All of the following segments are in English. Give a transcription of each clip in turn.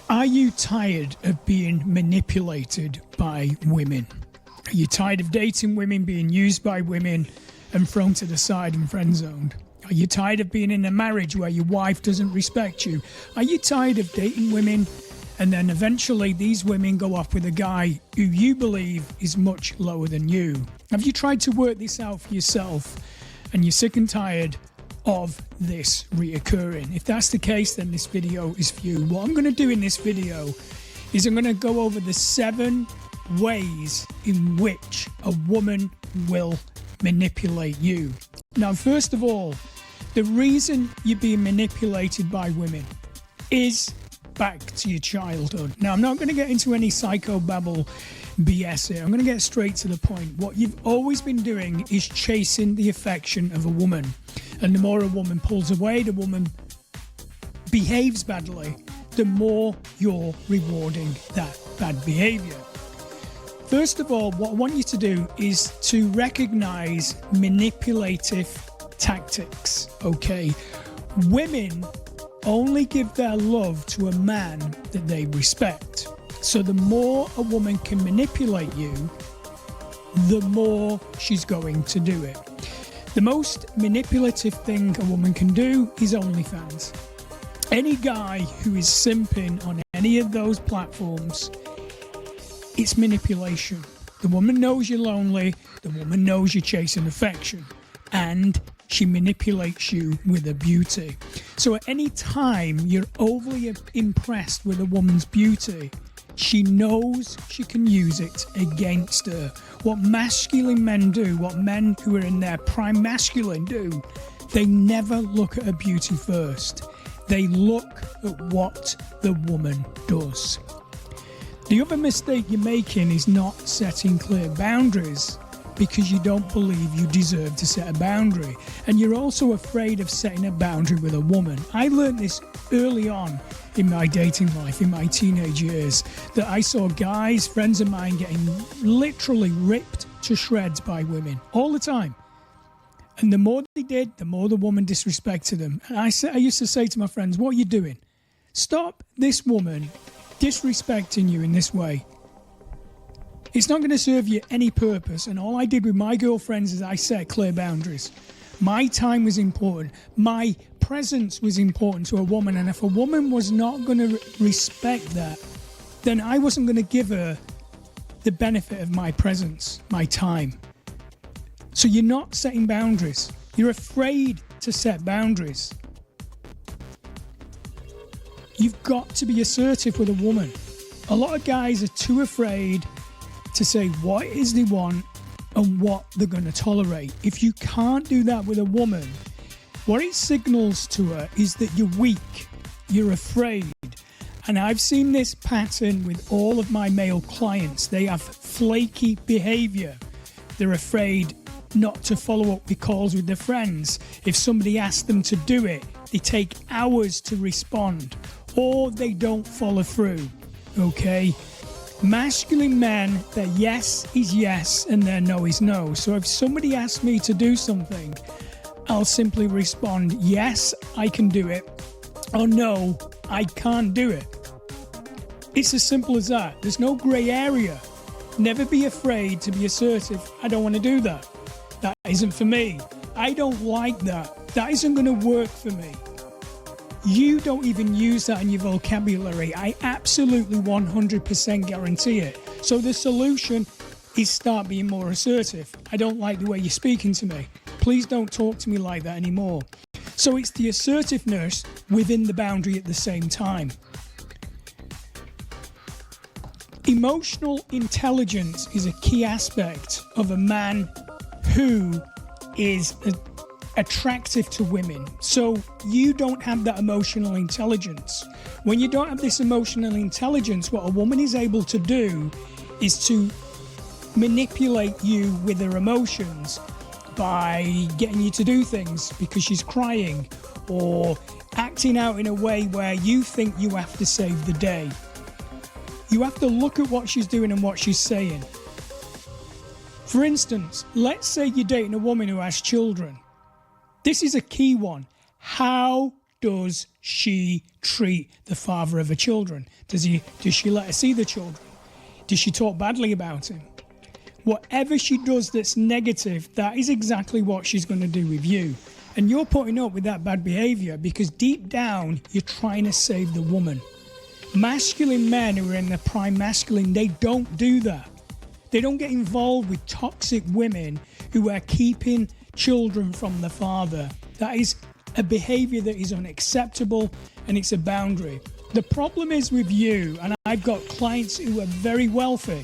Are you tired of being manipulated by women? Are you tired of dating women, being used by women and thrown to the side and friend-zoned? Are you tired of being in a marriage where your wife doesn't respect you? Are you tired of dating women and then eventually these women go off with a guy who you believe is much lower than you? Have you tried to work this out for yourself and you're sick and tired of this reoccurring? If that's the case, then this video is for you. What I'm going to do in this video is I'm going to go over the 7 ways in which a woman will manipulate you. Now, first of all, the reason you're being manipulated by women is back to your childhood. Now, I'm not going to get into any psychobabble BS here. I'm going to get straight to the point. What you've always been doing is chasing the affection of a woman. And the more a woman pulls away, the woman behaves badly, the more you're rewarding that bad behavior. First of all, what I want you to do is to recognize manipulative tactics, okay? Women only give their love to a man that they respect. So the more a woman can manipulate you, the more she's going to do it. The most manipulative thing a woman can do is OnlyFans. Any guy who is simping on any of those platforms, it's manipulation. The woman knows you're lonely, the woman knows you're chasing affection, and she manipulates you with her beauty. So at any time you're overly impressed with a woman's beauty, she knows she can use it against her. What masculine men do, what men who are in their prime masculine do, they never look at her beauty first. They look at what the woman does. The other mistake you're making is not setting clear boundaries because you don't believe you deserve to set a boundary. And you're also afraid of setting a boundary with a woman. I learned this early on in my dating life, in my teenage years, that I saw guys, friends of mine, getting literally ripped to shreds by women all the time. And the more they did, the more the woman disrespected them. And I used to say to my friends, what are you doing? Stop this woman disrespecting you in this way. It's not going to serve you any purpose. And all I did with my girlfriends is I set clear boundaries. My time was important. My presence was important to a woman. And if a woman was not going to respect that, then I wasn't going to give her the benefit of my presence, my time. So you're not setting boundaries. You're afraid to set boundaries. You've got to be assertive with a woman. A lot of guys are too afraid to say what it is they want and what they're going to tolerate. If you can't do that with a woman, what it signals to her is that you're weak, you're afraid. And I've seen this pattern with all of my male clients. They have flaky behavior. They're afraid not to follow up with calls with their friends. If somebody asks them to do it, they take hours to respond, or they don't follow through, okay? Masculine men, their yes is yes and their no is no. So if somebody asks me to do something, I'll simply respond, yes, I can do it, or no, I can't do it. It's as simple as that. There's no grey area. Never be afraid to be assertive. I don't want to do that. That isn't for me. I don't like that. That isn't going to work for me. You don't even use that in your vocabulary. I absolutely 100% guarantee it. So the solution is start being more assertive. I don't like the way you're speaking to me. Please don't talk to me like that anymore. So it's the assertiveness within the boundary at the same time. Emotional intelligence is a key aspect of a man who is attractive to women. So you don't have that emotional intelligence. When you don't have this emotional intelligence, what a woman is able to do is to manipulate you with her emotions by getting you to do things because she's crying or acting out in a way where you think you have to save the day. You have to look at what she's doing and what she's saying. For instance, let's say you're dating a woman who has children. This is a key one. How does she treat the father of her children? Does she let her see the children? Does she talk badly about him? Whatever she does that's negative, that is exactly what she's going to do with you. And you're putting up with that bad behavior because deep down, you're trying to save the woman. Masculine men who are in their prime masculine, they don't do that. They don't get involved with toxic women who are keeping children from the father. That is a behavior that is unacceptable, and it's a boundary. The problem is with you, and I've got clients who are very wealthy.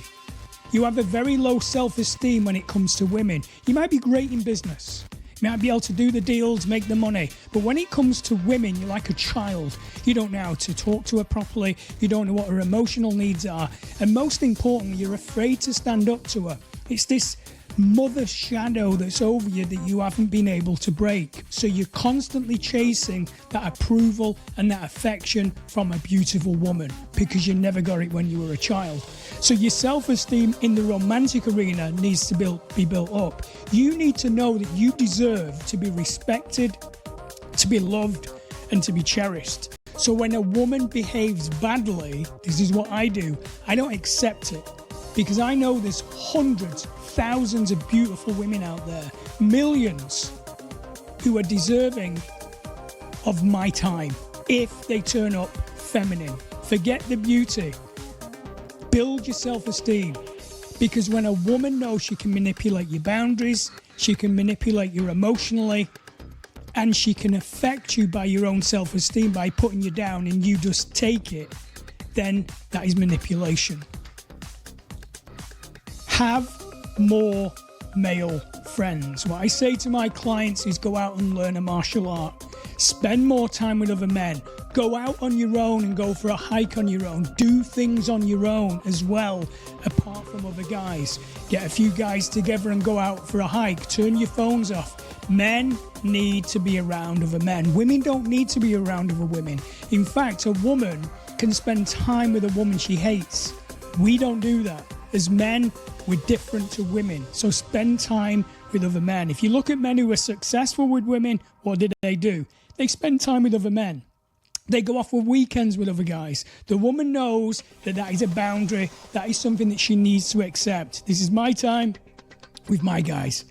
You have a very low self-esteem when it comes to women. You might be great in business. You might be able to do the deals, make the money. But when it comes to women, you're like a child. You don't know how to talk to her properly. You don't know what her emotional needs are. And most importantly, you're afraid to stand up to her. It's this mother shadow that's over you that you haven't been able to break. So you're constantly chasing that approval and that affection from a beautiful woman because you never got it when you were a child. So your self-esteem in the romantic arena needs to be built up. You need to know that you deserve to be respected, to be loved, and to be cherished. So when a woman behaves badly, this is what I do. I don't accept it because I know there's hundreds, thousands of beautiful women out there, millions, who are deserving of my time if they turn up feminine. Forget the beauty. Build your self-esteem, because when a woman knows she can manipulate your boundaries, she can manipulate you emotionally, and she can affect you by your own self-esteem by putting you down and you just take it, then that is manipulation. Have more male friends. What I say to my clients is go out and learn a martial art. Spend more time with other men. Go out on your own and go for a hike on your own. Do things on your own as well, apart from other guys. Get a few guys together and go out for a hike. Turn your phones off. Men need to be around other men. Women don't need to be around other women. In fact, a woman can spend time with a woman she hates. We don't do that. As men, we're different to women. So spend time with other men. If you look at men who are successful with women, what do? They spend time with other men. They go off for weekends with other guys. The woman knows that that is a boundary. That is something that she needs to accept. This is my time with my guys.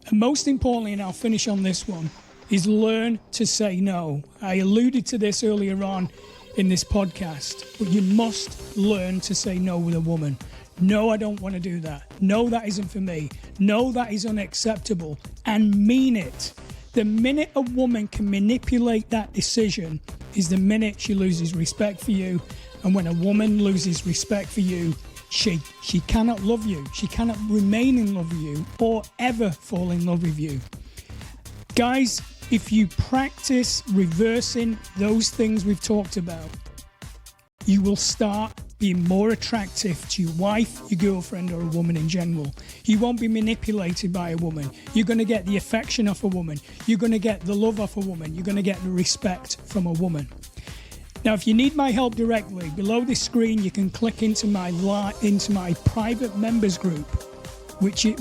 And most importantly, and I'll finish on this one, is learn to say no. I alluded to this earlier on in this podcast, but you must learn to say no with a woman. No, I don't want to do that. No, that isn't for me. No, that is unacceptable. And mean it. The minute a woman can manipulate that decision is the minute she loses respect for you. And when a woman loses respect for you, she cannot love you. She cannot remain in love with you or ever fall in love with you. Guys, if you practice reversing those things we've talked about, you will start being more attractive to your wife, your girlfriend, or a woman in general. You won't be manipulated by a woman. You're going to get the affection of a woman. You're going to get the love of a woman. You're going to get the respect from a woman. Now, if you need my help directly, below this screen, you can click into my private members group,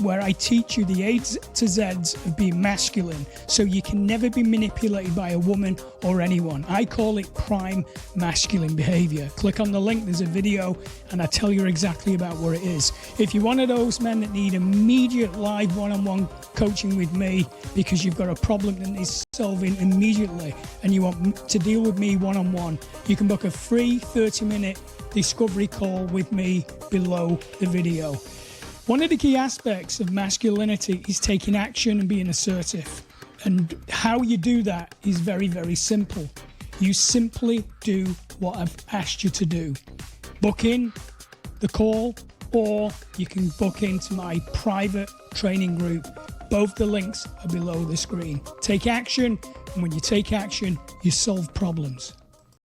where I teach you the A's to Z's of being masculine, so you can never be manipulated by a woman or anyone. I call it prime masculine behavior. Click on the link, there's a video, and I tell you exactly about what it is. If you're one of those men that need immediate live one-on-one coaching with me because you've got a problem that needs solving immediately and you want to deal with me one-on-one, you can book a free 30-minute discovery call with me below the video. One of the key aspects of masculinity is taking action and being assertive. And how you do that is very, very simple. You simply do what I've asked you to do. Book in the call, or you can book into my private training group. Both the links are below the screen. Take action, and when you take action, you solve problems.